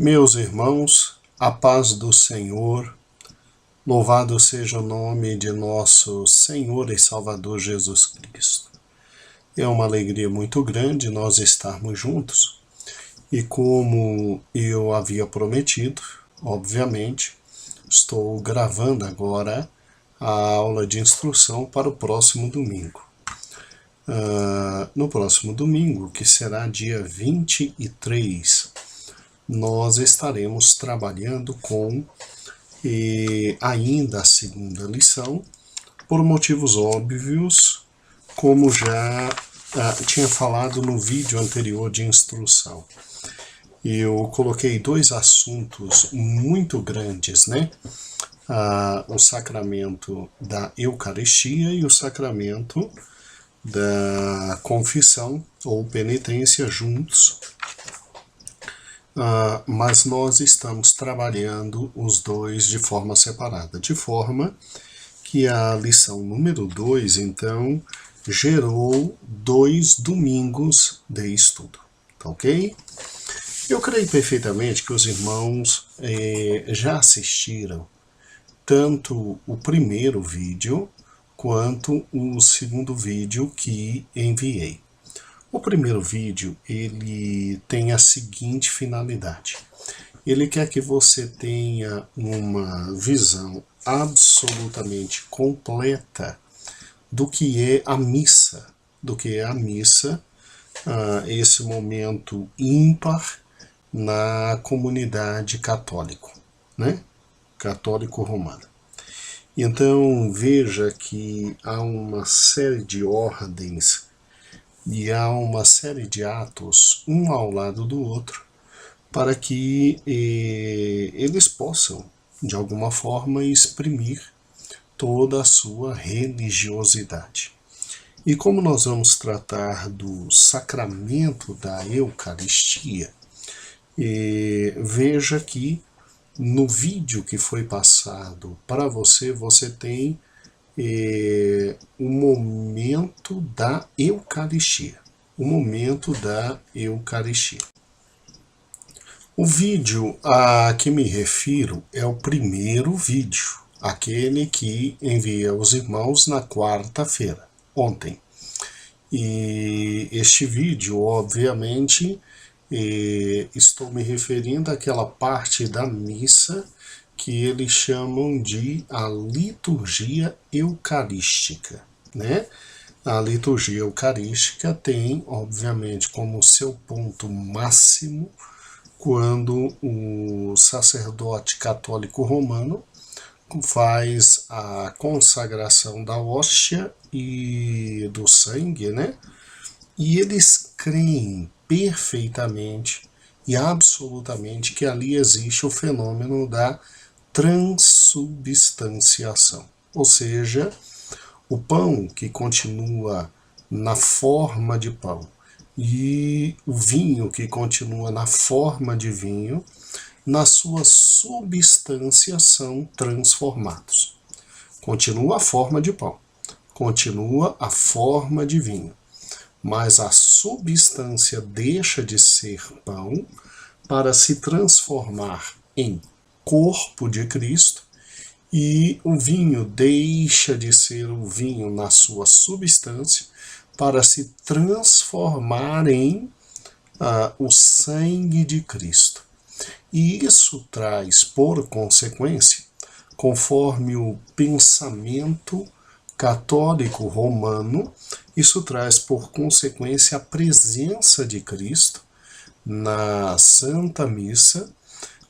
Meus irmãos, a paz do Senhor, louvado seja o nome de nosso Senhor e Salvador Jesus Cristo. É uma alegria muito grande nós estarmos juntos e, como eu havia prometido, obviamente, estou gravando agora a aula de instrução para o próximo domingo. No próximo domingo, que será dia 23, nós estaremos trabalhando com ainda a segunda lição, por motivos óbvios, como já tinha falado no vídeo anterior de instrução. Eu coloquei dois assuntos muito grandes, né? O sacramento da Eucaristia e o sacramento da confissão ou penitência juntos. Mas nós estamos trabalhando os dois de forma separada, de forma que a lição número 2, então, gerou 2 domingos de estudo, tá ok? Eu creio perfeitamente que os irmãos já assistiram tanto o primeiro vídeo quanto o segundo vídeo que enviei. O primeiro vídeo, ele tem a seguinte finalidade. Ele quer que você tenha uma visão absolutamente completa do que é a missa, esse momento ímpar na comunidade católica, né? Católico romana. Então, veja que há uma série de ordens e há uma série de atos, um ao lado do outro, para que eles possam, de alguma forma, exprimir toda a sua religiosidade. E como nós vamos tratar do sacramento da Eucaristia, veja que no vídeo que foi passado para você, você tem o momento da Eucaristia. O momento da Eucaristia. O vídeo a que me refiro é o primeiro vídeo, aquele que enviei aos irmãos na quarta-feira, ontem. E este vídeo, obviamente, estou me referindo àquela parte da missa que eles chamam de a liturgia eucarística, né? A liturgia eucarística tem, obviamente, como seu ponto máximo quando o sacerdote católico romano faz a consagração da hóstia e do sangue, né? E eles creem perfeitamente e absolutamente que ali existe o fenômeno da transubstanciação, ou seja, o pão que continua na forma de pão e o vinho que continua na forma de vinho, na sua substância são transformados. Continua a forma de pão, continua a forma de vinho, mas a substância deixa de ser pão para se transformar em corpo de Cristo, e o vinho deixa de ser o vinho na sua substância para se transformar em o sangue de Cristo. E isso traz, por consequência, conforme o pensamento católico romano, isso traz por consequência a presença de Cristo na Santa Missa,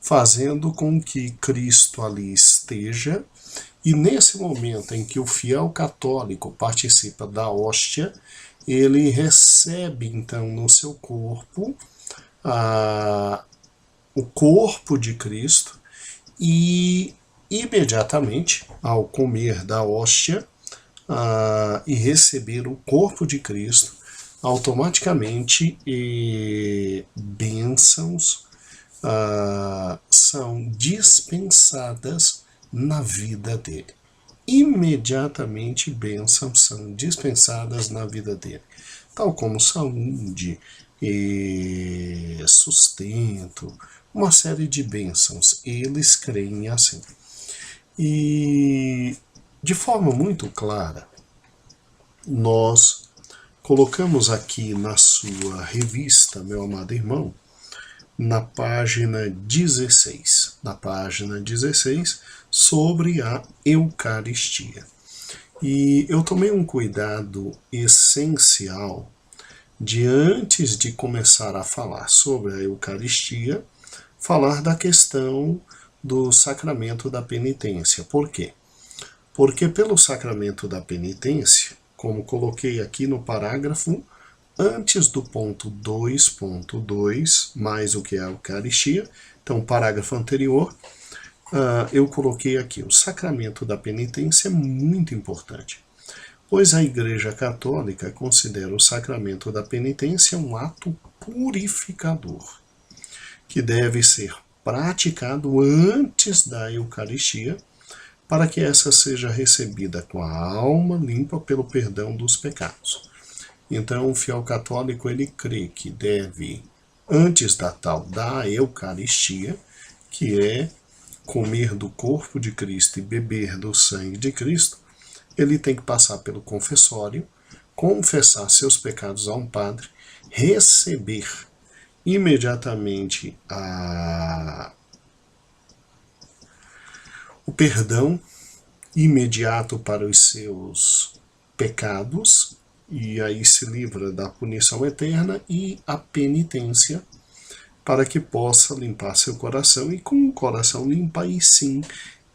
fazendo com que Cristo ali esteja, e nesse momento em que o fiel católico participa da hóstia, ele recebe então no seu corpo o corpo de Cristo, e imediatamente ao comer da hóstia e receber o corpo de Cristo, automaticamente bênçãos são dispensadas na vida dele. Imediatamente bênçãos são dispensadas na vida dele, tal como saúde, sustento, uma série de bênçãos. Eles creem assim. E de forma muito clara, nós colocamos aqui na sua revista, meu amado irmão, na página 16, sobre a Eucaristia. E eu tomei um cuidado essencial de, antes de começar a falar sobre a Eucaristia, falar da questão do sacramento da penitência. Por quê? Porque pelo sacramento da penitência, como coloquei aqui no parágrafo, antes do ponto 2.2, mais o que é a Eucaristia, então parágrafo anterior, eu coloquei aqui, o sacramento da penitência é muito importante, pois a Igreja Católica considera o sacramento da penitência um ato purificador, que deve ser praticado antes da Eucaristia, para que essa seja recebida com a alma limpa pelo perdão dos pecados. Então, o fiel católico, ele crê que deve, antes da tal da Eucaristia, que é comer do corpo de Cristo e beber do sangue de Cristo, ele tem que passar pelo confessório, confessar seus pecados a um padre, receber imediatamente o perdão imediato para os seus pecados, e aí se livra da punição eterna, e a penitência, para que possa limpar seu coração, e com o coração limpo, aí sim,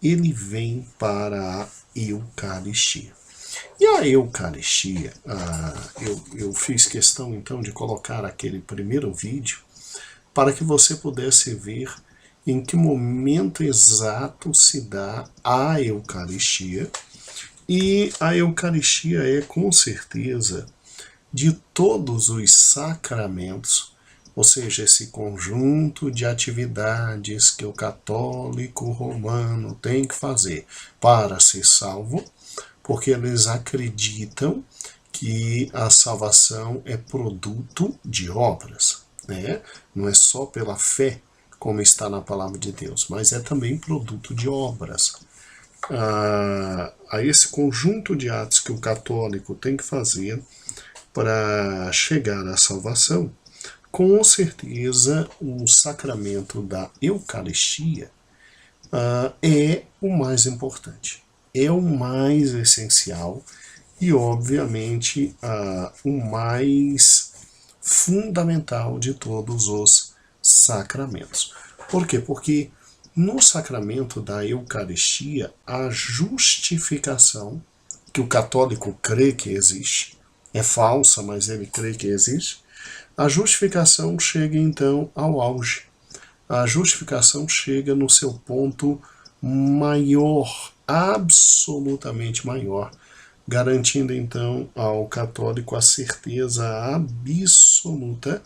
ele vem para a Eucaristia. E a Eucaristia, eu fiz questão então de colocar aquele primeiro vídeo, para que você pudesse ver em que momento exato se dá a Eucaristia. E a Eucaristia é, com certeza, de todos os sacramentos, ou seja, esse conjunto de atividades que o católico romano tem que fazer para ser salvo, porque eles acreditam que a salvação é produto de obras, né? Não é só pela fé, como está na palavra de Deus, mas é também produto de obras. A esse conjunto de atos que o católico tem que fazer para chegar à salvação, com certeza o sacramento da Eucaristia é o mais importante, é o mais essencial e, obviamente, o mais fundamental de todos os sacramentos. Por quê? Porque no sacramento da Eucaristia, a justificação, que o católico crê que existe, é falsa, mas ele crê que existe, a justificação chega então ao auge. A justificação chega no seu ponto maior, absolutamente maior, garantindo então ao católico a certeza absoluta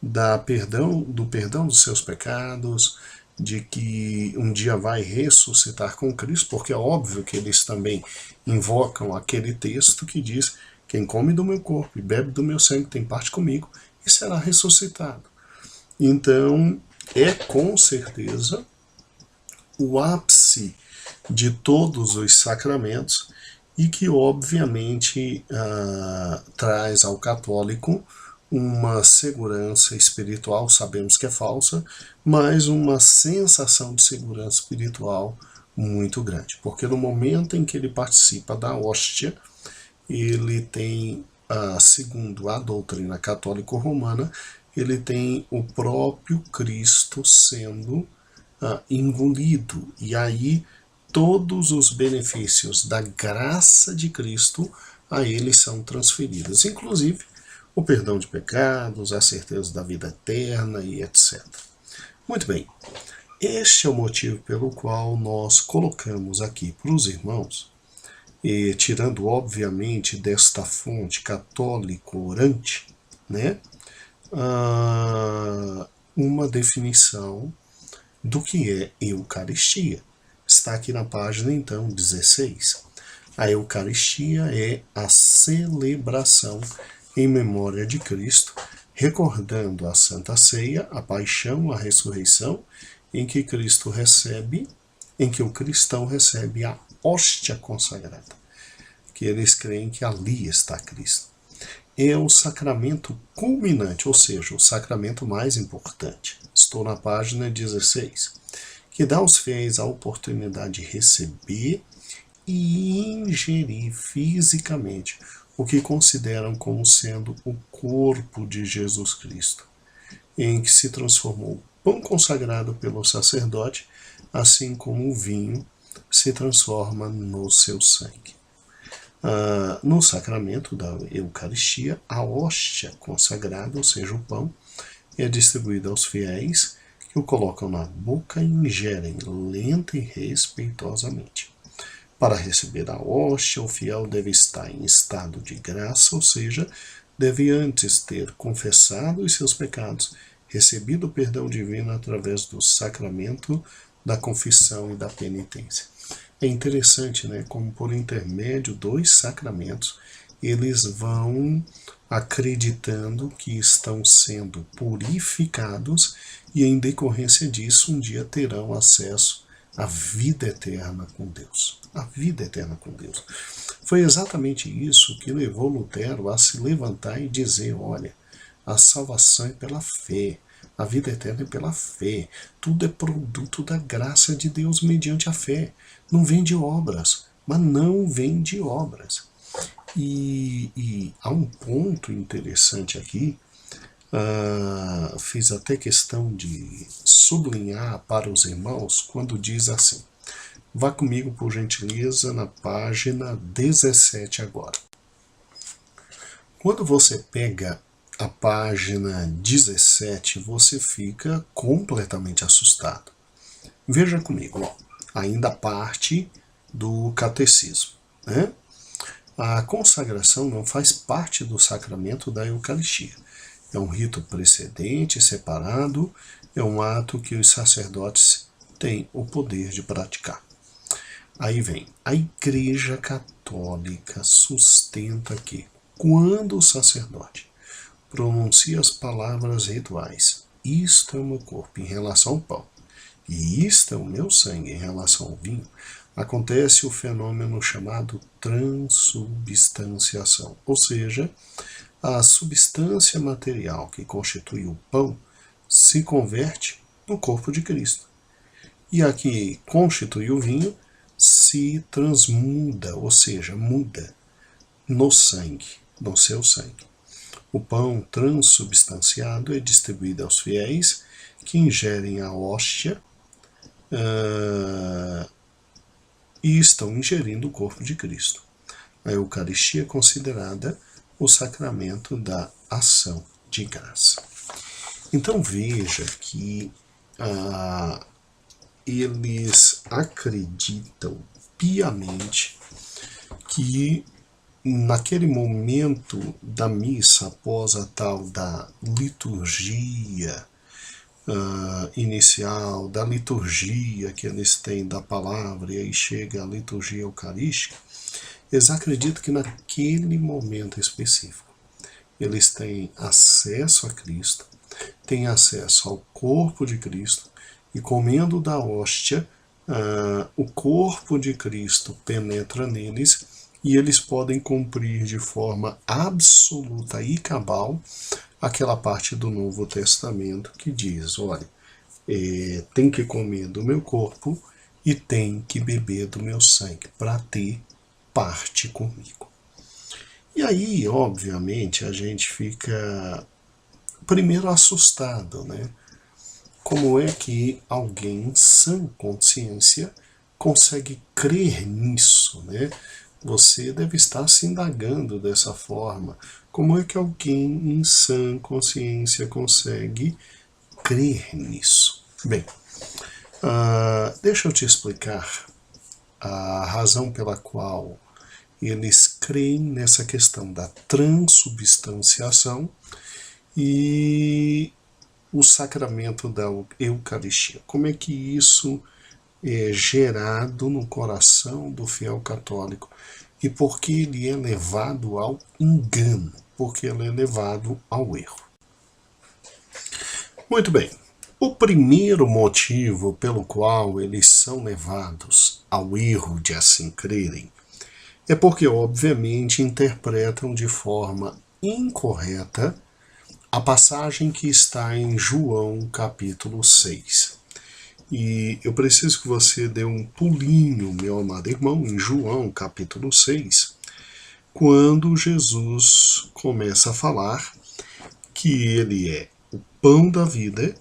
do perdão dos seus pecados, de que um dia vai ressuscitar com Cristo, porque é óbvio que eles também invocam aquele texto que diz: quem come do meu corpo e bebe do meu sangue tem parte comigo e será ressuscitado. Então, é com certeza o ápice de todos os sacramentos e que, obviamente, traz ao católico uma segurança espiritual, sabemos que é falsa, mas uma sensação de segurança espiritual muito grande, porque no momento em que ele participa da hóstia, ele tem, segundo a doutrina católico-romana, ele tem o próprio Cristo sendo engolido, e aí todos os benefícios da graça de Cristo a ele são transferidos, inclusive o perdão de pecados, a certeza da vida eterna e etc. Muito bem, este é o motivo pelo qual nós colocamos aqui para os irmãos, e tirando obviamente desta fonte católico-orante, né, uma definição do que é Eucaristia. Está aqui na página então 16. A Eucaristia é a celebração em memória de Cristo, recordando a Santa Ceia, a paixão, a ressurreição, em que Cristo recebe, em que o cristão recebe a hóstia consagrada, que eles creem que ali está Cristo. É o sacramento culminante, ou seja, o sacramento mais importante. Estou na página 16, que dá aos fiéis a oportunidade de receber e ingerir fisicamente o que consideram como sendo o corpo de Jesus Cristo, em que se transformou o pão consagrado pelo sacerdote, assim como o vinho se transforma no seu sangue. No sacramento da Eucaristia, a hóstia consagrada, ou seja, o pão, é distribuída aos fiéis, que o colocam na boca e ingerem lenta e respeitosamente. Para receber a hóstia, o fiel deve estar em estado de graça, ou seja, deve antes ter confessado os seus pecados, recebido o perdão divino através do sacramento da confissão e da penitência. É interessante, né, como por intermédio dos sacramentos, eles vão acreditando que estão sendo purificados e, em decorrência disso, um dia terão acesso à vida eterna com Deus. A vida eterna com Deus. Foi exatamente isso que levou Lutero a se levantar e dizer, olha, a salvação é pela fé, a vida eterna é pela fé, tudo é produto da graça de Deus mediante a fé. Não vem de obras, mas não vem de obras. E há um ponto interessante aqui, fiz até questão de sublinhar para os irmãos, quando diz assim, vá comigo, por gentileza, na página 17 agora. Quando você pega a página 17, você fica completamente assustado. Veja comigo, ó, ainda parte do catecismo, né? A consagração não faz parte do sacramento da Eucaristia. É um rito precedente, separado, é um ato que os sacerdotes têm o poder de praticar. Aí vem, a Igreja Católica sustenta que, quando o sacerdote pronuncia as palavras rituais, isto é o meu corpo em relação ao pão, e isto é o meu sangue em relação ao vinho, acontece o fenômeno chamado transubstanciação, ou seja, a substância material que constitui o pão se converte no corpo de Cristo. E a que constitui o vinho se transmuda, ou seja, muda no sangue, no seu sangue. O pão transubstanciado é distribuído aos fiéis que ingerem a hóstia e estão ingerindo o corpo de Cristo. A Eucaristia é considerada o sacramento da ação de graça. Então veja que eles acreditam piamente que naquele momento da missa, após a tal da liturgia inicial, da liturgia que eles têm da palavra, e aí chega a liturgia eucarística, eles acreditam que naquele momento específico eles têm acesso a Cristo, têm acesso ao corpo de Cristo, e comendo da hóstia, o corpo de Cristo penetra neles e eles podem cumprir de forma absoluta e cabal aquela parte do Novo Testamento que diz, olha, tem que comer do meu corpo e tem que beber do meu sangue para ter parte comigo. E aí, obviamente, a gente fica primeiro assustado, né? Como é que alguém em sã consciência consegue crer nisso, né? Você deve estar se indagando dessa forma. Como é que alguém em sã consciência consegue crer nisso? Bem, deixa eu te explicar a razão pela qual eles creem nessa questão da transubstanciação e o sacramento da Eucaristia. Como é que isso é gerado no coração do fiel católico e por que ele é levado ao engano, porque ele é levado ao erro. Muito bem. O primeiro motivo pelo qual eles são levados ao erro de assim crerem é porque, obviamente, interpretam de forma incorreta a passagem que está em João capítulo 6. E eu preciso que você dê um pulinho, meu amado irmão, em João capítulo 6, quando Jesus começa a falar que ele é o pão da vida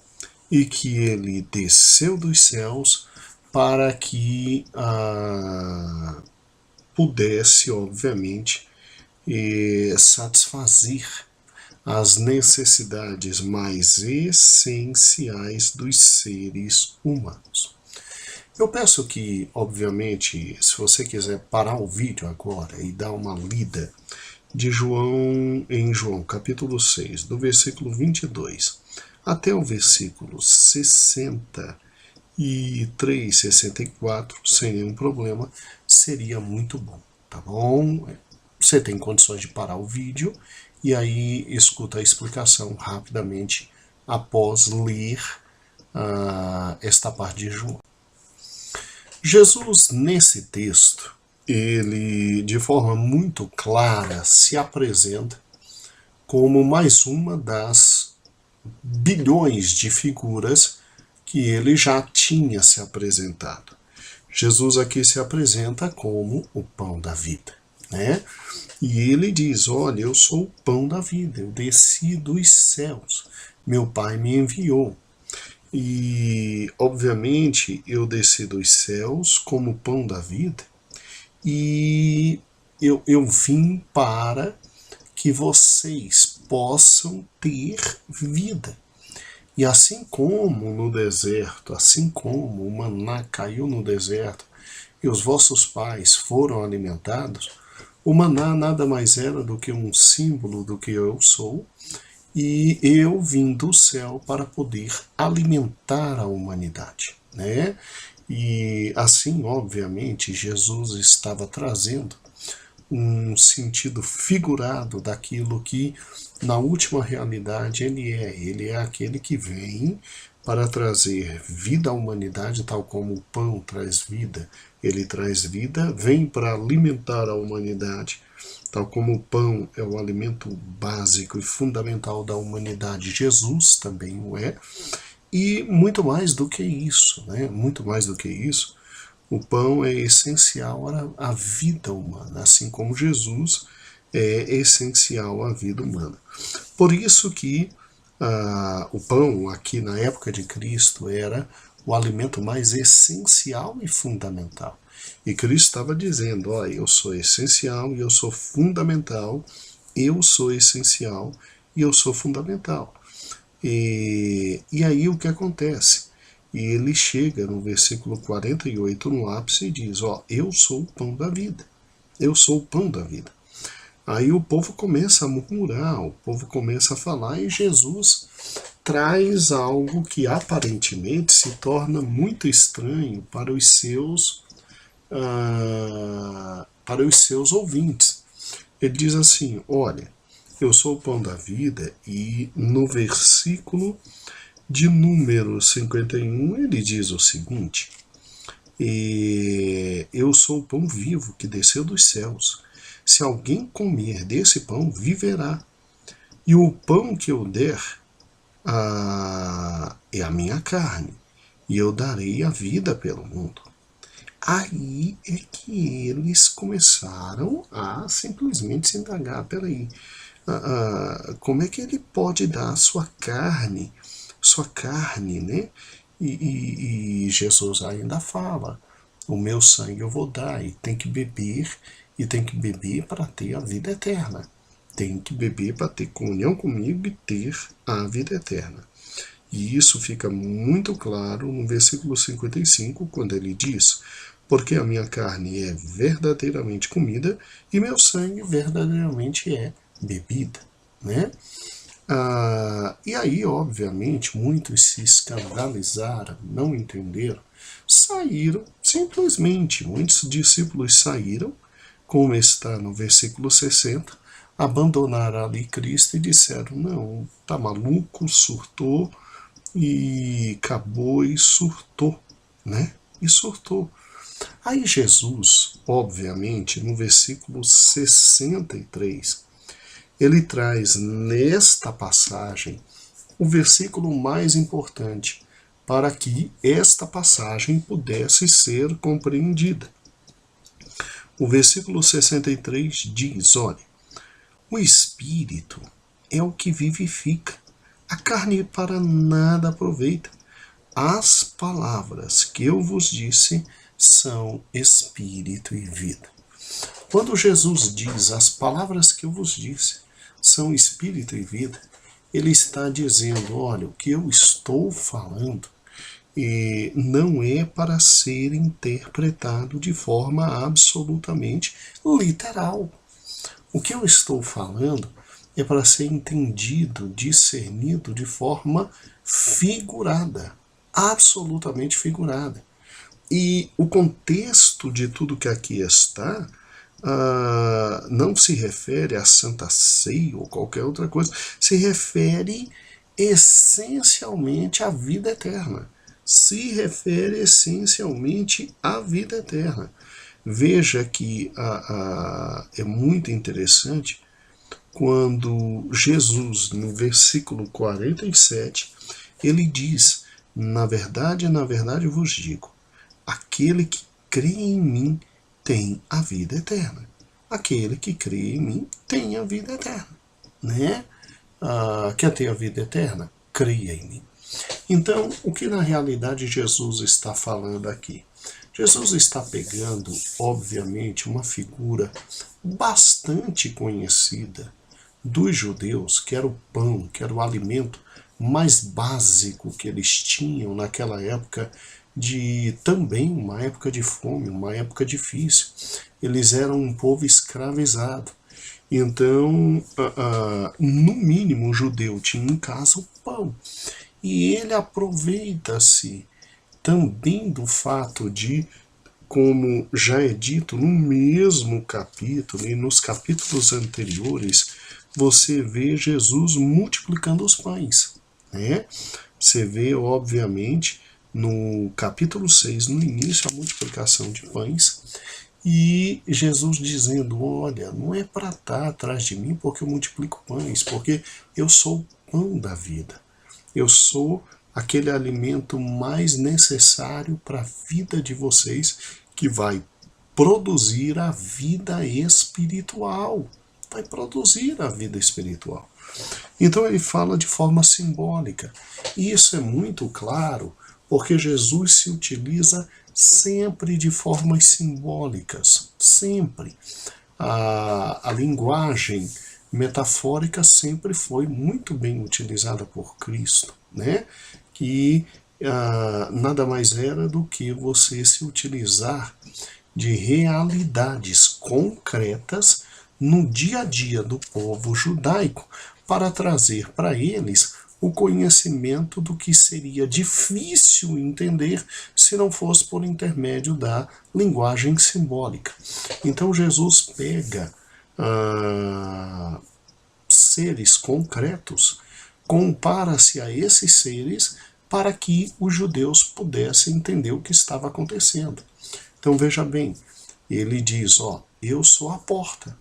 e que ele desceu dos céus para que pudesse, obviamente, satisfazer as necessidades mais essenciais dos seres humanos. Eu peço que, obviamente, se você quiser parar o vídeo agora e dar uma lida de João, em João capítulo 6, do versículo 22 até o versículo 63, 64, sem nenhum problema, seria muito bom, tá bom? Você tem condições de parar o vídeo e aí escuta a explicação rapidamente após ler esta parte de João. Jesus, nesse texto, ele de forma muito clara se apresenta como mais uma das bilhões de figuras que ele já tinha se apresentado. Jesus aqui se apresenta como o pão da vida, né? E ele diz, olha, eu sou o pão da vida, eu desci dos céus, meu Pai me enviou. E, obviamente, eu desci dos céus como pão da vida e eu vim para que vocês possam ter vida. E assim como no deserto, assim como o maná caiu no deserto e os vossos pais foram alimentados, o maná nada mais era do que um símbolo do que eu sou, e eu vim do céu para poder alimentar a humanidade, né? E assim, obviamente, Jesus estava trazendo um sentido figurado daquilo que, na última realidade, ele é aquele que vem para trazer vida à humanidade, tal como o pão traz vida, ele traz vida, vem para alimentar a humanidade, tal como o pão é o alimento básico e fundamental da humanidade, Jesus também o é, e muito mais do que isso, né? Muito mais do que isso, o pão é essencial à vida humana, assim como Jesus é essencial à vida humana. Por isso que o pão, aqui na época de Cristo, era o alimento mais essencial e fundamental. E Cristo estava dizendo, ó, eu sou essencial e eu sou fundamental, eu sou essencial e eu sou fundamental. E aí o que acontece? E ele chega no versículo 48, no ápice, e diz, ó, eu sou o pão da vida, eu sou o pão da vida. Aí o povo começa a murmurar, o povo começa a falar, e Jesus traz algo que aparentemente se torna muito estranho para os seus ouvintes. Ele diz assim, olha, eu sou o pão da vida, e no versículo de número 51 ele diz o seguinte, eu sou o pão vivo que desceu dos céus, se alguém comer desse pão, viverá, e o pão que eu der é a minha carne, e eu darei a vida pelo mundo. Aí é que eles começaram a simplesmente se indagar, peraí, como é que ele pode dar a sua carne, né? E Jesus ainda fala, o meu sangue eu vou dar, e tem que beber para ter a vida eterna. Tem que beber para ter comunhão comigo e ter a vida eterna. E isso fica muito claro no versículo 55, quando ele diz, porque a minha carne é verdadeiramente comida e meu sangue verdadeiramente é bebida, né? E aí, obviamente, muitos se escandalizaram, não entenderam, saíram, simplesmente, muitos discípulos saíram, como está no versículo 60, abandonaram ali Cristo e disseram, não, tá maluco, surtou, e acabou e surtou, né? E surtou. Aí Jesus, obviamente, no versículo 63, ele traz nesta passagem o versículo mais importante para que esta passagem pudesse ser compreendida. O versículo 63 diz, olha, o Espírito é o que vivifica, a carne para nada aproveita. As palavras que eu vos disse são Espírito e vida. Quando Jesus diz as palavras que eu vos disse são Espírito e vida, ele está dizendo, olha, o que eu estou falando não é para ser interpretado de forma absolutamente literal. O que eu estou falando é para ser entendido, discernido de forma figurada, absolutamente figurada. E o contexto de tudo que aqui está não se refere à Santa Ceia ou qualquer outra coisa, se refere essencialmente à vida eterna. Se refere essencialmente à vida eterna. Veja que é muito interessante quando Jesus, no versículo 47, ele diz, na verdade eu vos digo, aquele que crê em mim tem a vida eterna. Aquele que crê em mim tem a vida eterna. Né? Quer ter a vida eterna? Creia em mim. Então, o que na realidade Jesus está falando aqui? Jesus está pegando, obviamente, uma figura bastante conhecida dos judeus, que era o pão, que era o alimento mais básico que eles tinham naquela época, também uma época de fome, uma época difícil. Eles eram um povo escravizado. Então, no mínimo, o judeu tinha em casa o pão. E ele aproveita-se também do fato de, como já é dito no mesmo capítulo e nos capítulos anteriores, você vê Jesus multiplicando os pães. Né? Você vê, obviamente, no capítulo 6, no início, a multiplicação de pães, e Jesus dizendo, olha, não é para estar atrás de mim porque eu multiplico pães, porque eu sou o pão da vida. Eu sou aquele alimento mais necessário para a vida de vocês, que vai produzir a vida espiritual. Vai produzir a vida espiritual. Então ele fala de forma simbólica. E isso é muito claro, porque Jesus se utiliza sempre de formas simbólicas. Sempre. A linguagem metafórica sempre foi muito bem utilizada por Cristo, né? Que nada mais era do que você se utilizar de realidades concretas no dia a dia do povo judaico para trazer para eles o conhecimento do que seria difícil entender se não fosse por intermédio da linguagem simbólica. Então Jesus pega seres concretos, compara-se a esses seres para que os judeus pudessem entender o que estava acontecendo. Então veja bem, ele diz, ó, eu sou a porta.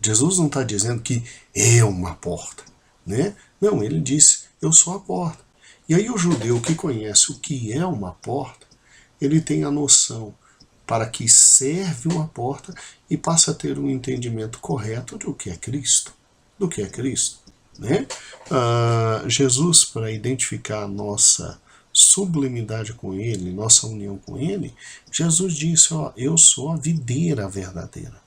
Jesus não está dizendo que é uma porta, né? Não, ele disse, eu sou a porta. E aí o judeu que conhece o que é uma porta, ele tem a noção para que serve uma porta e passa a ter um entendimento correto do que é Cristo. Do que é Cristo. Né? Jesus, para identificar a nossa sublimidade com Ele, nossa união com Ele, Jesus disse, ó, eu sou a videira verdadeira.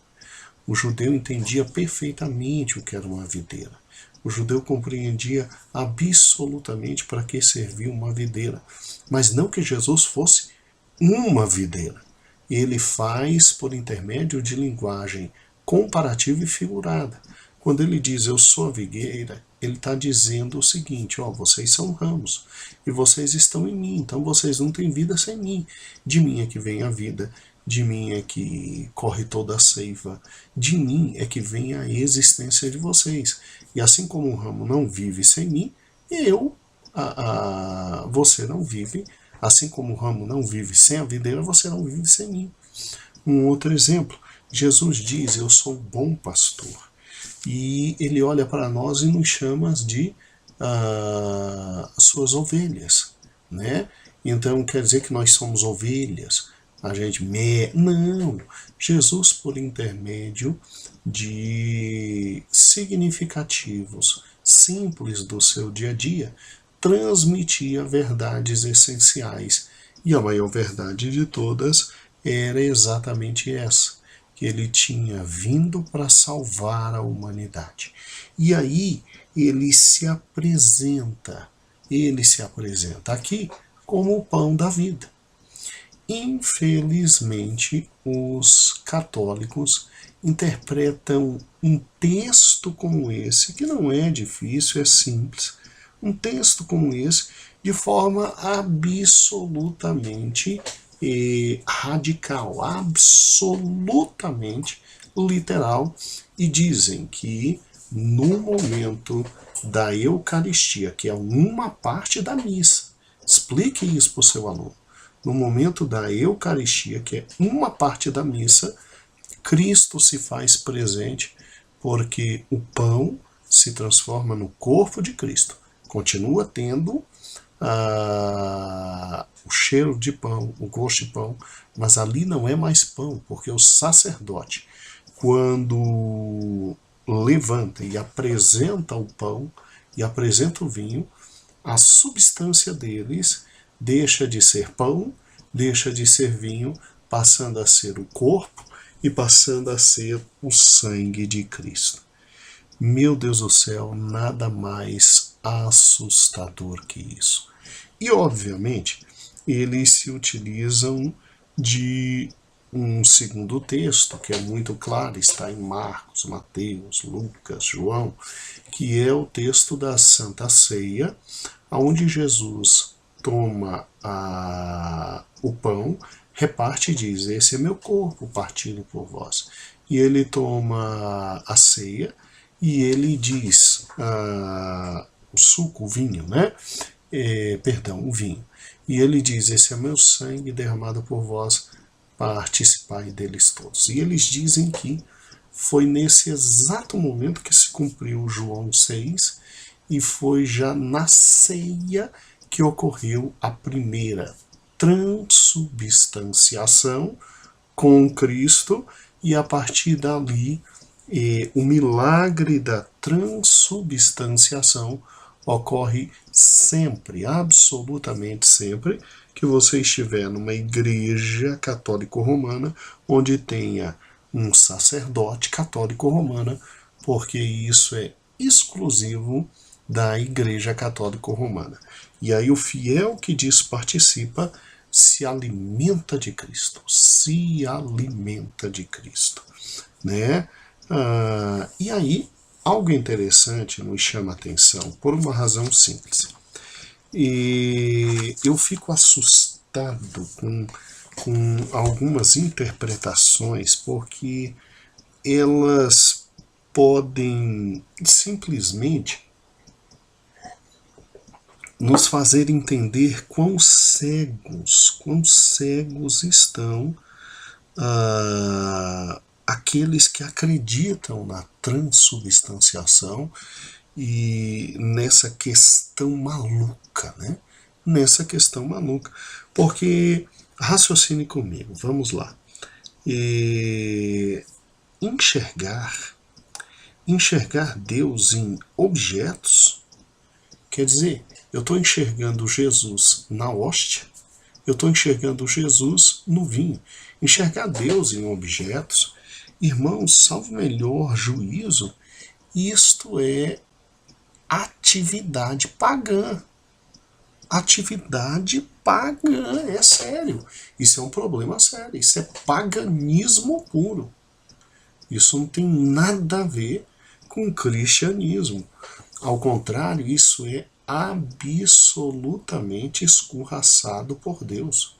O judeu entendia perfeitamente o que era uma videira. O judeu compreendia absolutamente para que servia uma videira. Mas não que Jesus fosse uma videira. Ele faz por intermédio de linguagem comparativa e figurada. Quando ele diz, eu sou a videira, ele está dizendo o seguinte, ó, vocês são ramos, e vocês estão em mim, então vocês não têm vida sem mim. De mim é que vem a vida, de mim é que corre toda a seiva, de mim é que vem a existência de vocês. E assim como um ramo não vive sem mim, eu você não vive, assim como o ramo não vive sem a videira, você não vive sem mim. Um outro exemplo, Jesus diz, eu sou o bom pastor. E ele olha para nós e nos chama de suas ovelhas, né? Então quer dizer que nós somos ovelhas, a gente não, Jesus por intermédio de significativos simples do seu dia a dia transmitia verdades essenciais, e a maior verdade de todas era exatamente essa, que ele tinha vindo para salvar a humanidade. E aí ele se apresenta aqui como o pão da vida. Infelizmente, os católicos interpretam um texto como esse, que não é difícil, é simples, um texto como esse, de forma absolutamente radical, absolutamente literal, e dizem que no momento da Eucaristia, que é uma parte da missa, explique isso para o seu aluno, no momento da Eucaristia, que é uma parte da missa, Cristo se faz presente, porque o pão se transforma no corpo de Cristo. Continua tendo o cheiro de pão, o gosto de pão, mas ali não é mais pão, porque o sacerdote, quando levanta e apresenta o pão e apresenta o vinho, a substância deles deixa de ser pão, deixa de ser vinho, passando a ser o corpo e passando a ser o sangue de Cristo. Meu Deus do céu, nada mais assustador que isso. E, obviamente, eles se utilizam de um segundo texto, que é muito claro, está em Marcos, Mateus, Lucas, João, que é o texto da Santa Ceia, onde Jesus toma o pão, reparte e diz, esse é meu corpo partido por vós. E ele toma a ceia e ele diz, o suco, o vinho, né? O vinho. E ele diz, esse é meu sangue derramado por vós, participai deles todos. E eles dizem que foi nesse exato momento que se cumpriu João 6, e foi já na ceia que ocorreu a primeira transubstanciação com Cristo, e a partir dali o milagre da transubstanciação ocorre sempre, absolutamente sempre, que você estiver numa igreja católico-romana, onde tenha um sacerdote católico-romana, porque isso é exclusivo da igreja católico-romana. E aí o fiel que disso participa se alimenta de Cristo, né? E aí, algo interessante nos chama a atenção, por uma razão simples. E eu fico assustado com algumas interpretações, porque elas podem simplesmente nos fazer entender quão cegos estão aqueles que acreditam na transubstanciação e nessa questão maluca, né? Nessa questão maluca. Porque, raciocine comigo, vamos lá. Enxergar Deus em objetos, quer dizer, eu estou enxergando Jesus na hóstia, eu estou enxergando Jesus no vinho. Enxergar Deus em objetos, irmãos, salvo melhor juízo, isto é atividade pagã. Atividade pagã, é sério. Isso é um problema sério, isso é paganismo puro. Isso não tem nada a ver com cristianismo. Ao contrário, isso é absolutamente escorraçado por Deus.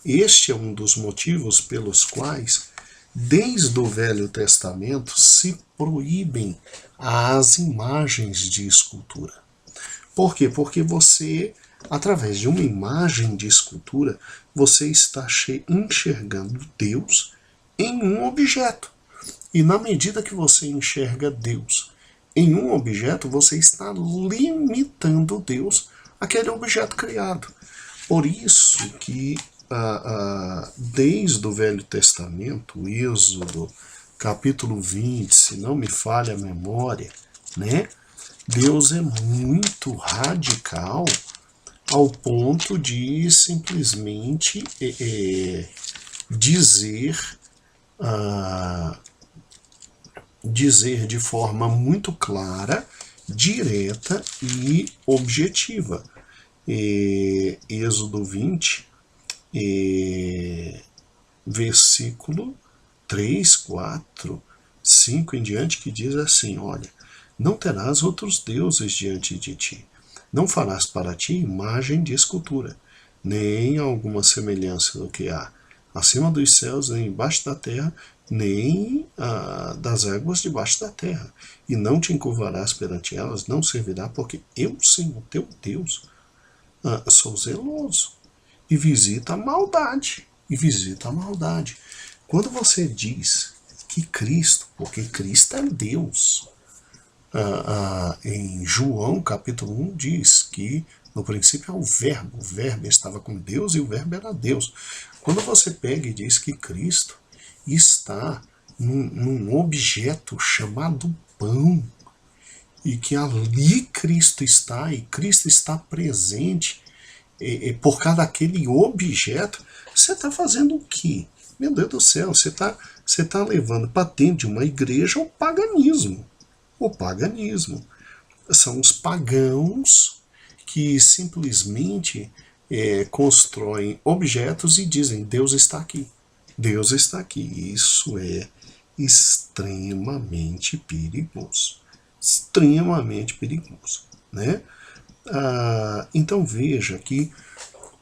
Este é um dos motivos pelos quais, desde o Velho Testamento, se proíbem as imagens de escultura. Por quê? Porque você, através de uma imagem de escultura, você está enxergando Deus em um objeto. E na medida que você enxerga Deus em um objeto, você está limitando Deus àquele objeto criado. Por isso que desde o Velho Testamento, o Êxodo, capítulo 20, se não me falha a memória, né? Deus é muito radical ao ponto de simplesmente dizer de forma muito clara, direta e objetiva. Êxodo 20, versículo 3, 4, 5 em diante, que diz assim, olha, não terás outros deuses diante de ti, não farás para ti imagem de escultura, nem alguma semelhança do que há acima dos céus, nem embaixo da terra, nem das águas debaixo da terra. E não te encurvarás perante elas, não servirá, porque eu, Senhor, teu Deus, sou zeloso e visita a maldade. E visita a maldade. Quando você diz que Cristo, porque Cristo é Deus, em João capítulo 1 diz que no princípio é o verbo estava com Deus e o verbo era Deus. Quando você pega e diz que Cristo está num objeto chamado pão, e que ali Cristo está, e Cristo está presente por causa daquele objeto, você está fazendo o quê? Meu Deus do céu, você tá levando para dentro de uma igreja o paganismo. O paganismo. São os pagãos que simplesmente constroem objetos e dizem, Deus está aqui. Deus está aqui. Isso é extremamente perigoso. Extremamente perigoso, né? Então veja que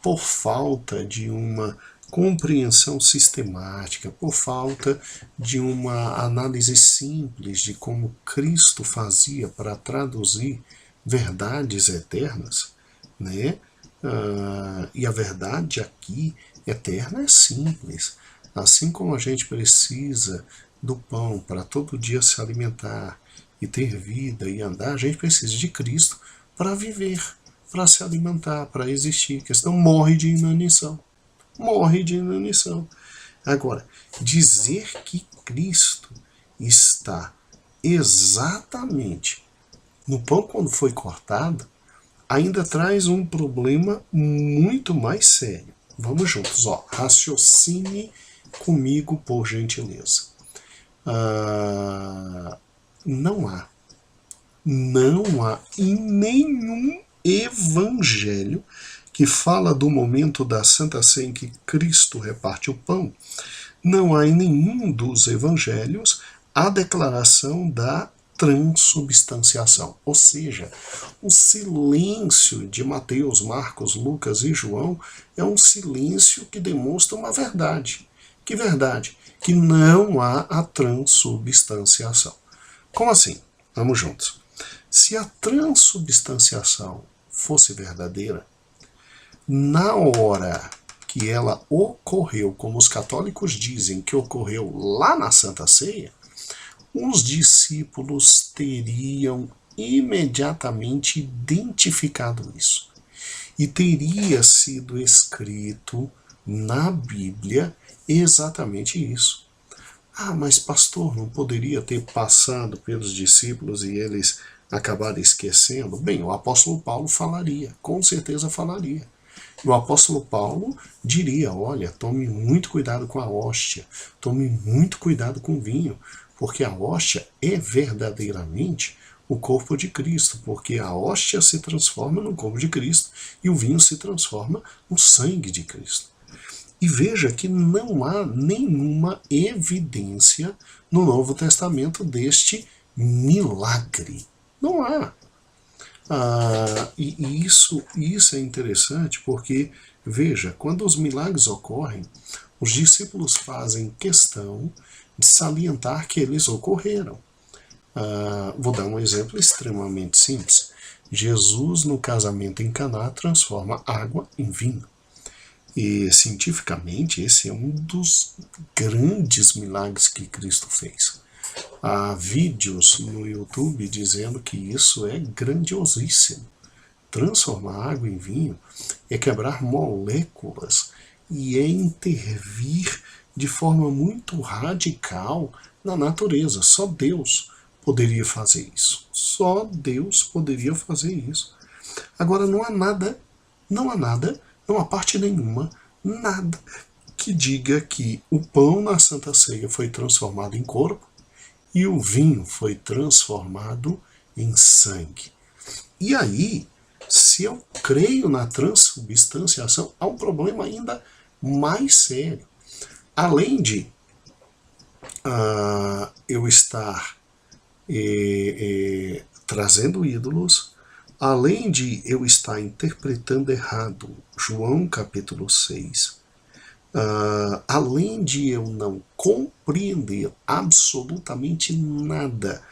por falta de uma compreensão sistemática, por falta de uma análise simples de como Cristo fazia para traduzir verdades eternas, né? E a verdade aqui eterna é simples. Assim como a gente precisa do pão para todo dia se alimentar e ter vida e andar, a gente precisa de Cristo para viver, para se alimentar, para existir, que senão morre de inanição. Morre de inanição. Agora, dizer que Cristo está exatamente no pão quando foi cortado, ainda traz um problema muito mais sério. Vamos juntos, raciocine comigo, por gentileza. Não há em nenhum evangelho que fala do momento da Santa Ceia em que Cristo reparte o pão, não há em nenhum dos evangelhos a declaração da transubstanciação. Ou seja, o silêncio de Mateus, Marcos, Lucas e João é um silêncio que demonstra uma verdade. Que verdade? Que não há a transubstanciação. Como assim? Vamos juntos. Se a transubstanciação fosse verdadeira, na hora que ela ocorreu, como os católicos dizem que ocorreu lá na Santa Ceia, os discípulos teriam imediatamente identificado isso. E teria sido escrito na Bíblia exatamente isso. Mas pastor, não poderia ter passado pelos discípulos e eles acabaram esquecendo? Bem, o apóstolo Paulo falaria, com certeza falaria. O apóstolo Paulo diria, olha, tome muito cuidado com a hóstia, tome muito cuidado com o vinho, porque a hóstia é verdadeiramente o corpo de Cristo, porque a hóstia se transforma no corpo de Cristo e o vinho se transforma no sangue de Cristo. E veja que não há nenhuma evidência no Novo Testamento deste milagre. Não há. E isso é interessante porque, veja, quando os milagres ocorrem, os discípulos fazem questão de salientar que eles ocorreram. Vou dar um exemplo extremamente simples. Jesus, no casamento em Caná, transforma água em vinho. E, cientificamente, esse é um dos grandes milagres que Cristo fez. Há vídeos no YouTube dizendo que isso é grandiosíssimo. Transformar água em vinho é quebrar moléculas e é intervir de forma muito radical na natureza. Só Deus poderia fazer isso. Só Deus poderia fazer isso. Agora não há nada, não há parte nenhuma, nada que diga que o pão na Santa Ceia foi transformado em corpo e o vinho foi transformado em sangue. E aí, se eu creio na transubstanciação, há um problema ainda mais sério. Além de eu estar trazendo ídolos, além de eu estar interpretando errado João capítulo 6, além de eu não compreender absolutamente nada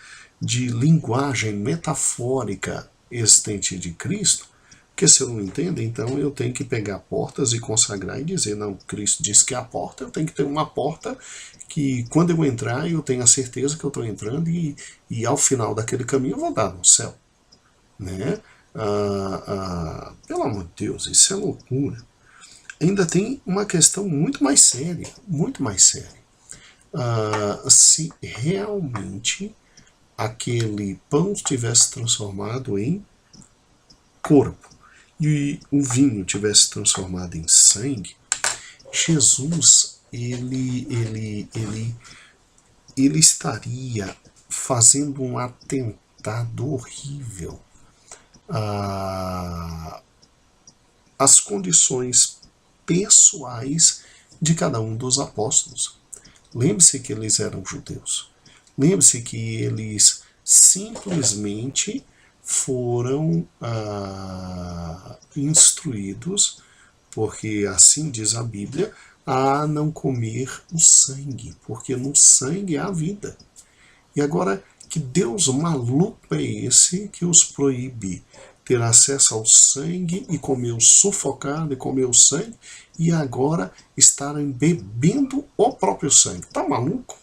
de linguagem metafórica existente de Cristo, porque se eu não entendo, então eu tenho que pegar portas e consagrar e dizer, não, Cristo disse que é a porta, eu tenho que ter uma porta que quando eu entrar eu tenho a certeza que eu estou entrando e ao final daquele caminho eu vou dar no céu. Né? Pelo amor de Deus, isso é loucura. Ainda tem uma questão muito mais séria, muito mais séria. Se realmente aquele pão tivesse transformado em corpo e o vinho tivesse transformado em sangue, Jesus ele estaria fazendo um atentado horrível às condições pessoais de cada um dos apóstolos. Lembre-se que eles eram judeus. Lembre-se que eles simplesmente foram instruídos, porque assim diz a Bíblia, a não comer o sangue, porque no sangue há vida. E agora, que Deus maluco é esse que os proíbe ter acesso ao sangue e comer o sufocado e comer o sangue, e agora estarem bebendo o próprio sangue? Tá maluco?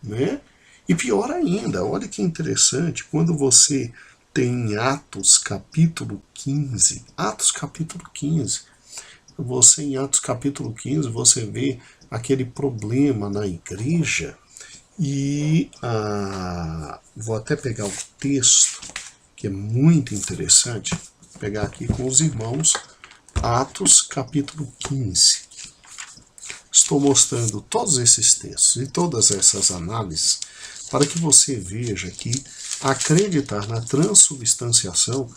Né? E pior ainda, olha que interessante, quando você tem em Atos capítulo 15, você em Atos capítulo 15, você vê aquele problema na igreja, e vou até pegar o texto, que é muito interessante, vou pegar aqui com os irmãos, Atos capítulo 15. Estou mostrando todos esses textos e todas essas análises para que você veja que acreditar na transubstanciação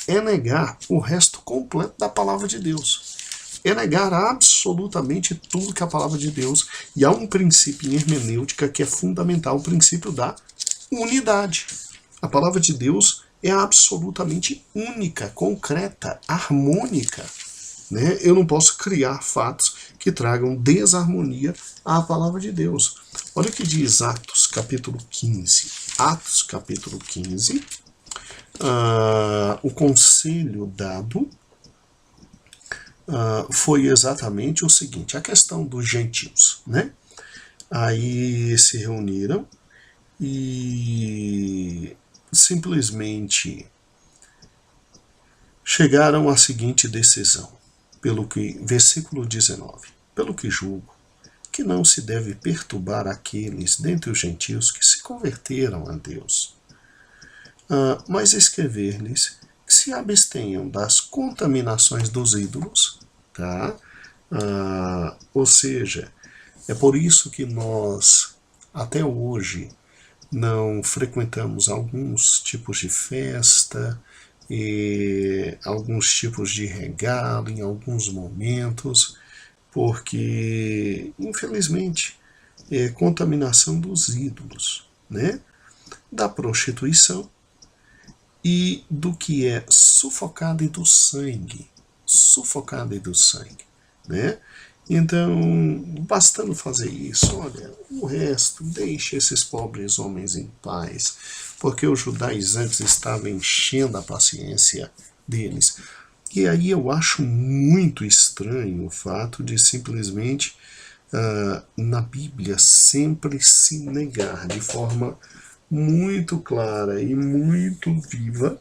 é negar o resto completo da palavra de Deus. É negar absolutamente tudo que a palavra de Deus, e há um princípio em hermenêutica que é fundamental, o princípio da unidade. A palavra de Deus é absolutamente única, concreta, harmônica. Né? Eu não posso criar fatos que tragam desarmonia à palavra de Deus. Olha o que diz Atos capítulo 15. Atos capítulo 15. O conselho dado foi exatamente o seguinte, a questão dos gentios. Né? Aí se reuniram e simplesmente chegaram à seguinte decisão. Pelo que, versículo 19, pelo que julgo, que não se deve perturbar aqueles dentre os gentios que se converteram a Deus, mas escrever-lhes que se abstenham das contaminações dos ídolos, tá? Ou seja, é por isso que nós, até hoje, não frequentamos alguns tipos de festa, alguns tipos de regalo em alguns momentos, porque, infelizmente, é contaminação dos ídolos, né? Da prostituição e do que é sufocado e do sangue, né? Então, bastando fazer isso, olha, o resto, deixe esses pobres homens em paz, porque os judaizantes estavam enchendo a paciência deles. E aí eu acho muito estranho o fato de simplesmente na Bíblia sempre se negar de forma muito clara e muito viva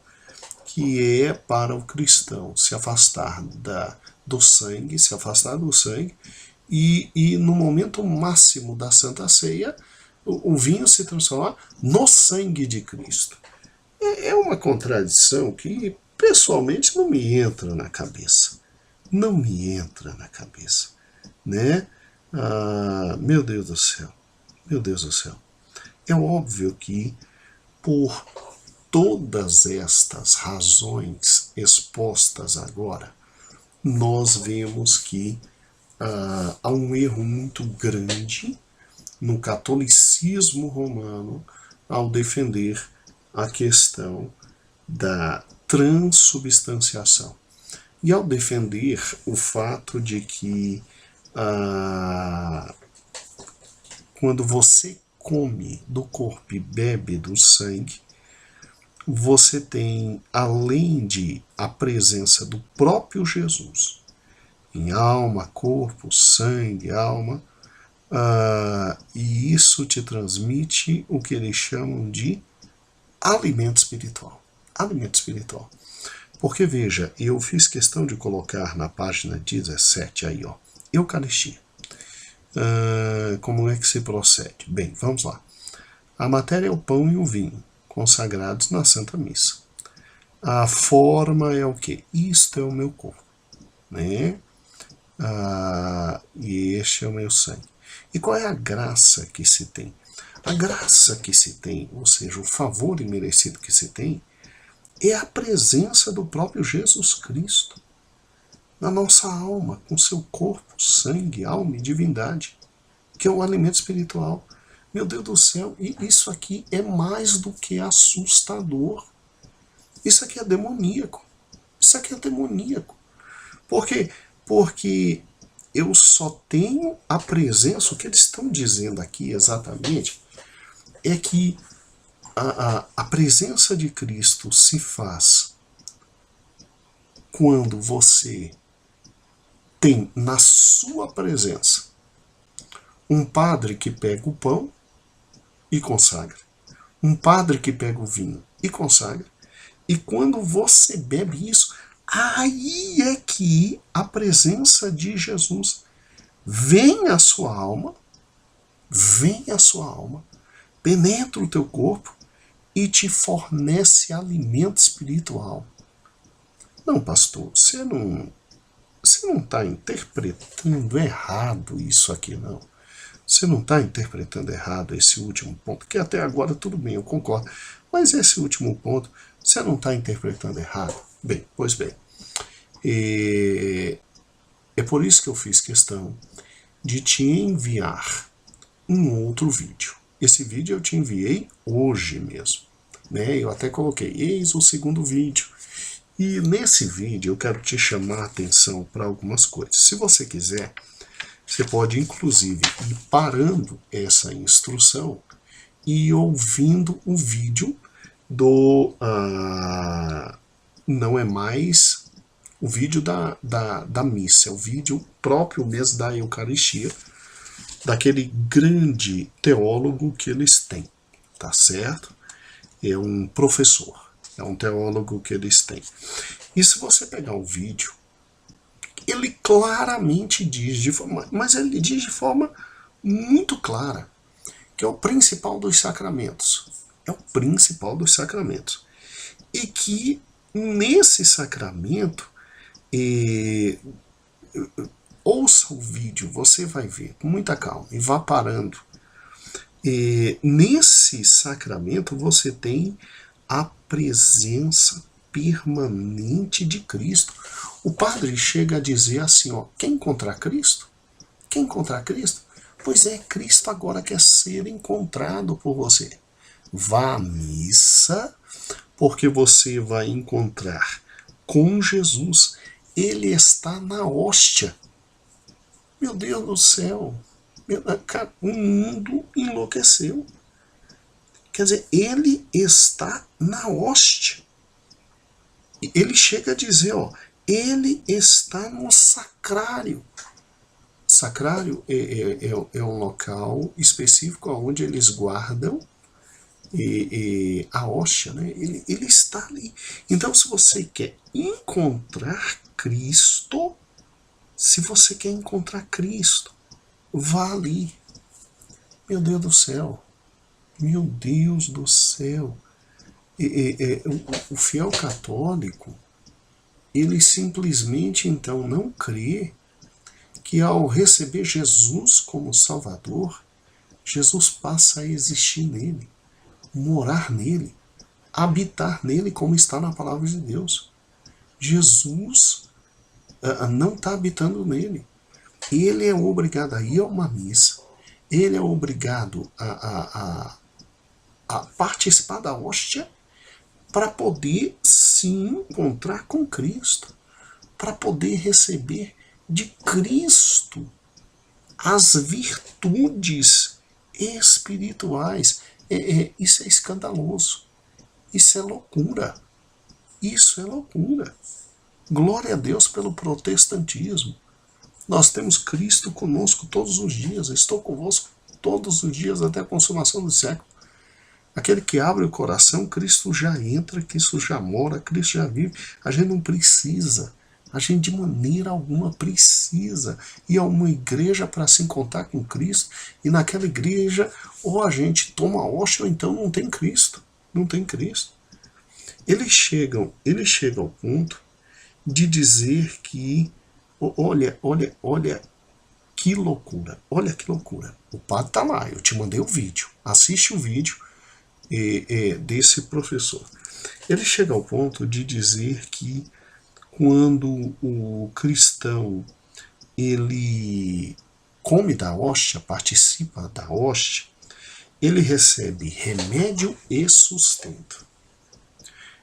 que é para o cristão se afastar do sangue, se afastar do sangue, e no momento máximo da Santa Ceia, o vinho se transformar no sangue de Cristo. É uma contradição que, pessoalmente, não me entra na cabeça. Não me entra na cabeça, né? Meu Deus do céu, meu Deus do céu. É óbvio que, por todas estas razões expostas agora, nós vemos que há um erro muito grande no catolicismo romano ao defender a questão da transubstanciação. E ao defender o fato de que quando você come do corpo e bebe do sangue, você tem, além de a presença do próprio Jesus, em alma, corpo, sangue, alma, e isso te transmite o que eles chamam de alimento espiritual. Alimento espiritual. Porque, veja, eu fiz questão de colocar na página 17 aí, ó, Eucaristia. Como é que se procede? Bem, vamos lá. A matéria é o pão e o vinho, consagrados na Santa Missa. A forma é o quê? Isto é o meu corpo, né? E este é o meu sangue. E qual é a graça que se tem? A graça que se tem, ou seja, o favor imerecido que se tem, é a presença do próprio Jesus Cristo na nossa alma, com seu corpo, sangue, alma e divindade, que é o alimento espiritual. Meu Deus do céu, e isso aqui é mais do que assustador. Isso aqui é demoníaco. Isso aqui é demoníaco. Por quê? Porque eu só tenho a presença, o que eles estão dizendo aqui exatamente, é que a presença de Cristo se faz quando você tem na sua presença um padre que pega o pão e consagra, um padre que pega o vinho e consagra, e quando você bebe isso, aí é que a presença de Jesus vem à sua alma, penetra o teu corpo e te fornece alimento espiritual. Não, pastor, você não está interpretando errado isso aqui, não. Você não está interpretando errado esse último ponto, que até agora tudo bem, eu concordo. Mas esse último ponto, você não está interpretando errado? Bem, pois bem. É por isso que eu fiz questão de te enviar um outro vídeo. Esse vídeo eu te enviei hoje mesmo, né? Eu até coloquei, eis o segundo vídeo. E nesse vídeo eu quero te chamar a atenção para algumas coisas. Se você quiser, você pode inclusive ir parando essa instrução e ouvindo o vídeo do... não é mais o vídeo da missa, é o vídeo próprio mesmo da Eucaristia, daquele grande teólogo que eles têm, tá certo? É um professor, é um teólogo que eles têm. E se você pegar o vídeo, ele claramente diz, mas ele diz de forma muito clara, que é o principal dos sacramentos. É o principal dos sacramentos. E que nesse sacramento, ouça o vídeo, você vai ver com muita calma e vá parando. Nesse sacramento você tem a presença permanente de Cristo. O padre chega a dizer assim, ó, quer encontrar Cristo? Quer encontrar Cristo? Pois é, Cristo agora quer ser encontrado por você. Vá à missa, porque você vai encontrar com Jesus. Ele está na hóstia. Meu Deus do céu, cara, o mundo enlouqueceu. Quer dizer, ele está na hóstia. Ele chega a dizer, ó, ele está no sacrário. Sacrário é um local específico onde eles guardam a hóstia, né? Ele está ali. Então, se você quer encontrar Cristo, vá ali. Meu Deus do céu. Meu Deus do céu. O fiel católico, ele simplesmente então não crê que ao receber Jesus como Salvador, Jesus passa a existir nele, morar nele, habitar nele, como está na palavra de Deus. Jesus não está habitando nele. Ele é obrigado a ir a uma missa, ele é obrigado a participar da hóstia para poder se encontrar com Cristo, para poder receber de Cristo as virtudes espirituais. Isso é escandaloso. Isso é loucura. Isso é loucura. Glória a Deus pelo protestantismo. Nós temos Cristo conosco todos os dias. Estou convosco todos os dias até a consumação do século. Aquele que abre o coração, Cristo já entra, Cristo já mora, Cristo já vive. A gente não precisa. A gente de maneira alguma precisa ir a uma igreja para se encontrar com Cristo, e naquela igreja ou a gente toma hóstia ou então não tem Cristo. Não tem Cristo. Eles chegam ao ponto de dizer que, olha que loucura, olha que loucura. O padre está lá, eu te mandei o vídeo, assiste o vídeo desse professor. Ele chega ao ponto de dizer que quando o cristão ele come da hóstia, participa da hóstia, ele recebe remédio e sustento.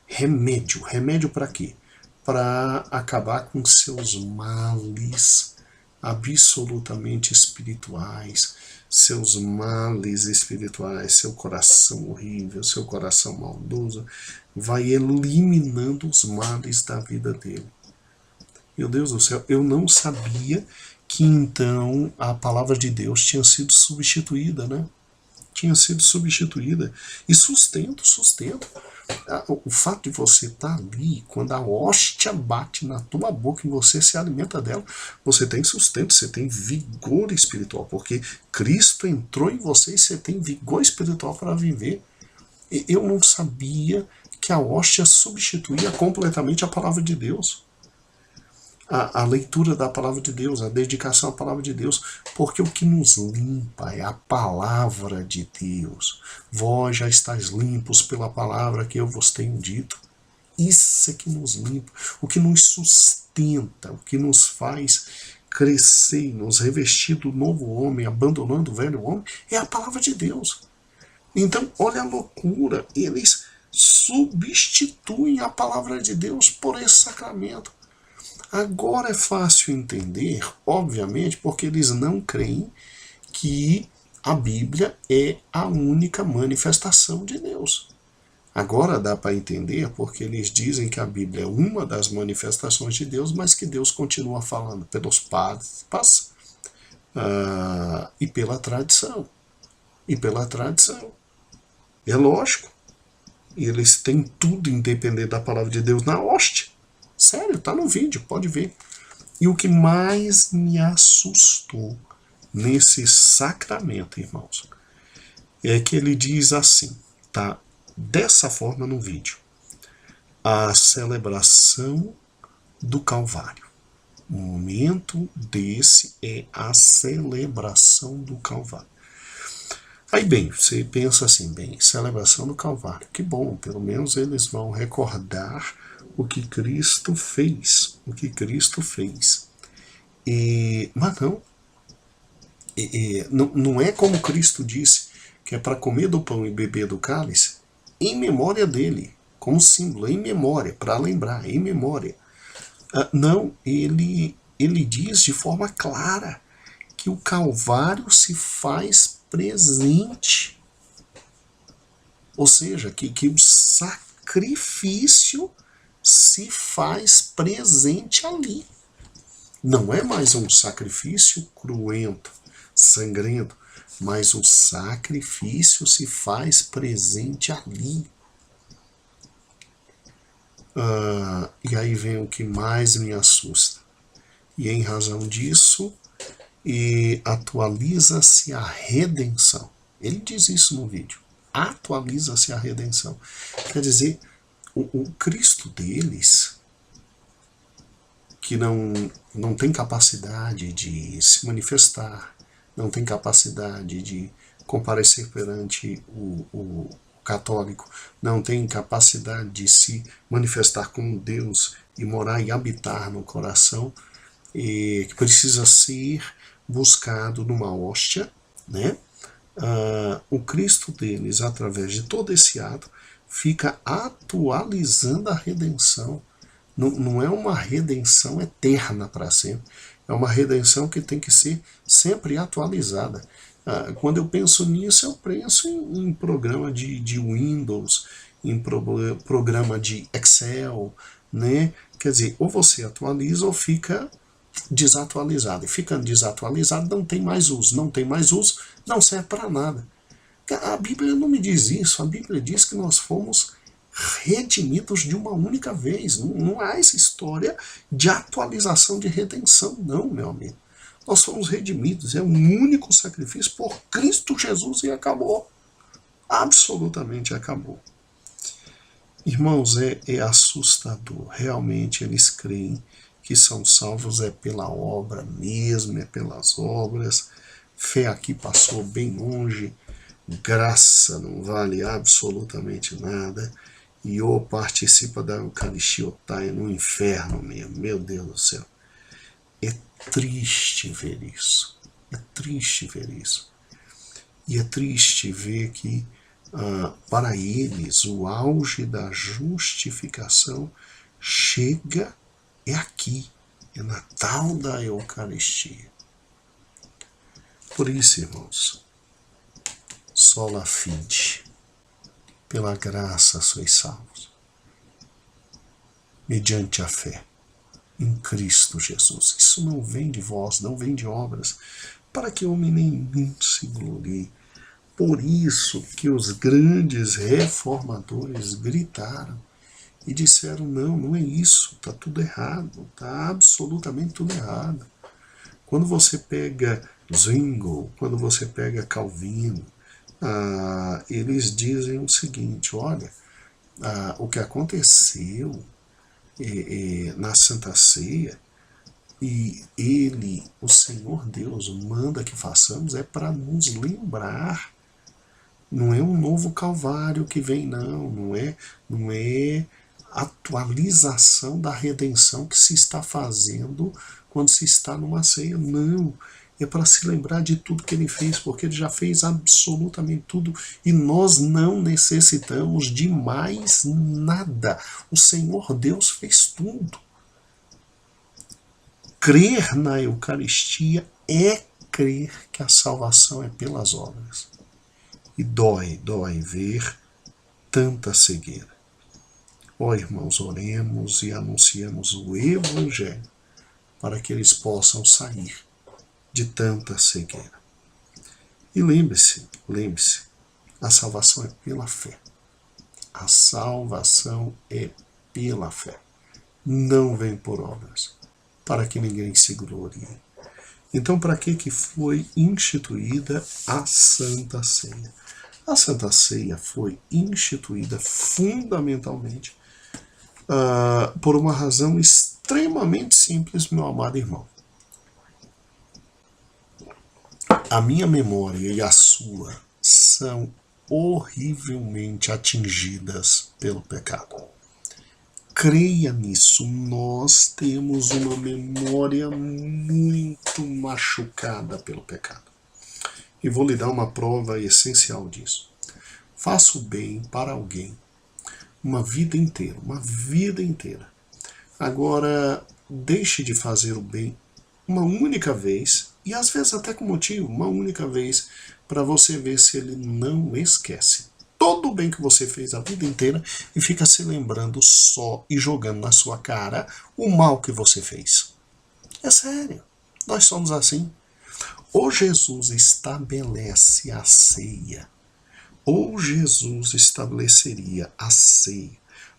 Remédio para quê? Para acabar com seus males absolutamente espirituais, seus males espirituais, seu coração horrível, seu coração maldoso, vai eliminando os males da vida dele. Meu Deus do céu, eu não sabia que então a palavra de Deus tinha sido substituída, né? Tinha sido substituída. E sustento. O fato de você estar ali, quando a hóstia bate na tua boca e você se alimenta dela, você tem sustento, você tem vigor espiritual, porque Cristo entrou em você e você tem vigor espiritual para viver. Eu não sabia que a hóstia substituía completamente a palavra de Deus. A leitura da palavra de Deus, a dedicação à palavra de Deus, porque o que nos limpa é a palavra de Deus. Vós já estáis limpos pela palavra que eu vos tenho dito. Isso é que nos limpa, o que nos sustenta, o que nos faz crescer, nos revestir do novo homem, abandonando o velho homem, é a palavra de Deus. Então, olha a loucura, eles substituem a palavra de Deus por esse sacramento. Agora é fácil entender, obviamente, porque eles não creem que a Bíblia é a única manifestação de Deus. Agora dá para entender porque eles dizem que a Bíblia é uma das manifestações de Deus, mas que Deus continua falando pelos papas e pela tradição. É lógico. Eles têm tudo independente da palavra de Deus na hóstia. Sério, tá no vídeo, pode ver. E o que mais me assustou nesse sacramento, irmãos, é que ele diz assim, tá? Dessa forma no vídeo. A celebração do Calvário. O momento desse é a celebração do Calvário. Aí bem, você pensa assim, celebração do Calvário, que bom, pelo menos eles vão recordar o que Cristo fez, mas não é como Cristo disse, que é para comer do pão e beber do cálice, em memória dele, como símbolo, em memória, para lembrar, em memória. Não, ele diz de forma clara que o Calvário se faz presente. Ou seja, que o sacrifício se faz presente ali. Não é mais um sacrifício cruento, sangrento, mas o sacrifício se faz presente ali. E aí vem o que mais me assusta. E em razão disso, atualiza-se a redenção. Ele diz isso no vídeo. Atualiza-se a redenção. Quer dizer, o Cristo deles, que não tem capacidade de se manifestar, não tem capacidade de comparecer perante o católico, não tem capacidade de se manifestar como Deus e morar e habitar no coração, que precisa ser buscado numa hóstia, né? O Cristo deles, através de todo esse ato, fica atualizando a redenção. Não é uma redenção eterna para sempre, é uma redenção que tem que ser sempre atualizada. Quando eu penso nisso, eu penso em programa de Windows, em programa de Excel, né? Quer dizer, ou você atualiza ou fica desatualizado. E ficando desatualizado, não tem mais uso. Não tem mais uso, não serve para nada. A Bíblia não me diz isso. A Bíblia diz que nós fomos redimidos de uma única vez. Não há essa história de atualização de redenção, não, meu amigo. Nós fomos redimidos, é um único sacrifício por Cristo Jesus e acabou. Absolutamente acabou. Irmãos, é assustador. Realmente eles creem que são salvos é pela obra mesmo, é pelas obras. Fé aqui passou bem longe. Graça não vale absolutamente nada. E ou participa da Eucaristia ou está no inferno mesmo. Meu Deus do céu. É triste ver isso. É triste ver isso. E é triste ver que, para eles, o auge da justificação chega aqui, é na tal da Eucaristia. Por isso, irmãos, sola fide, pela graça sois salvos, mediante a fé em Cristo Jesus. Isso não vem de vós, não vem de obras, para que homem nenhum se glorie. Por isso que os grandes reformadores gritaram e disseram, não é isso, está tudo errado, está absolutamente tudo errado. Quando você pega Zwingli, quando você pega Calvino, eles dizem o seguinte, olha, o que aconteceu na Santa Ceia, e o Senhor Deus, manda que façamos, é para nos lembrar. Não é um novo Calvário que vem, não é atualização da redenção que se está fazendo quando se está numa ceia, não. É para se lembrar de tudo que ele fez, porque ele já fez absolutamente tudo e nós não necessitamos de mais nada. O Senhor Deus fez tudo. Crer na Eucaristia é crer que a salvação é pelas obras. E dói ver tanta cegueira. Ó irmãos, oremos e anunciemos o Evangelho para que eles possam sair de tanta cegueira. E lembre-se, a salvação é pela fé. A salvação é pela fé. Não vem por obras, para que ninguém se glorie. Então, para que foi instituída a Santa Ceia? A Santa Ceia foi instituída fundamentalmente por uma razão extremamente simples, meu amado irmão. A minha memória e a sua são horrivelmente atingidas pelo pecado. Creia nisso, nós temos uma memória muito machucada pelo pecado. E vou lhe dar uma prova essencial disso. Faça o bem para alguém uma vida inteira. Agora, deixe de fazer o bem uma única vez, e às vezes até com motivo, uma única vez, para você ver se ele não esquece todo o bem que você fez a vida inteira e fica se lembrando só e jogando na sua cara o mal que você fez. É sério, nós somos assim. Ou Jesus estabelece a ceia, ou Jesus estabeleceria a ceia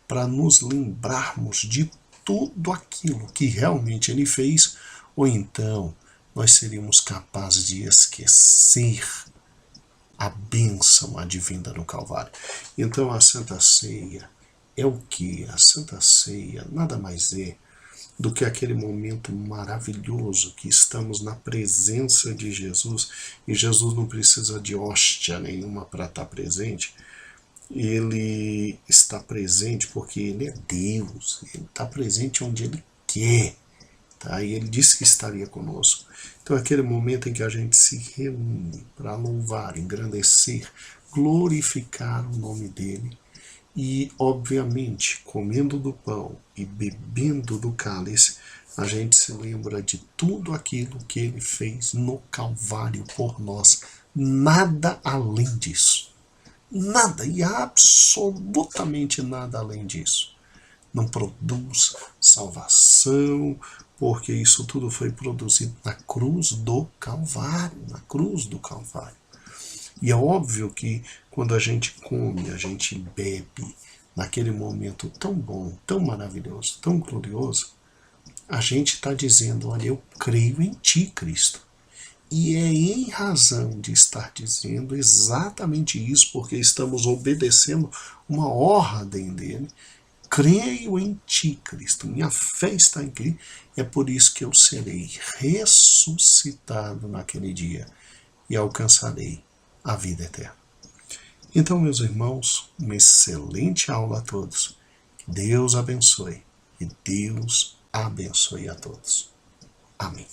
para nos lembrarmos de tudo aquilo que realmente ele fez, ou então nós seríamos capazes de esquecer a bênção advinda no Calvário. Então a Santa Ceia é o que? A Santa Ceia nada mais é do que aquele momento maravilhoso que estamos na presença de Jesus, e Jesus não precisa de hóstia nenhuma para estar presente. Ele está presente porque ele é Deus, ele está presente onde ele quer, tá? E ele disse que estaria conosco. Então é aquele momento em que a gente se reúne para louvar, engrandecer, glorificar o nome dele. E, obviamente, comendo do pão e bebendo do cálice, a gente se lembra de tudo aquilo que ele fez no Calvário por nós. Nada além disso. Nada, e absolutamente nada além disso. Não produz salvação, porque isso tudo foi produzido na cruz do Calvário, na cruz do Calvário. E é óbvio que quando a gente come, a gente bebe, naquele momento tão bom, tão maravilhoso, tão glorioso, a gente está dizendo, olha, eu creio em ti, Cristo. E é em razão de estar dizendo exatamente isso, porque estamos obedecendo uma ordem dele. Creio em ti, Cristo. Minha fé está em ti. É por isso que eu serei ressuscitado naquele dia e alcançarei a vida eterna. Então, meus irmãos, uma excelente aula a todos. Que Deus abençoe. Que Deus abençoe a todos. Amém.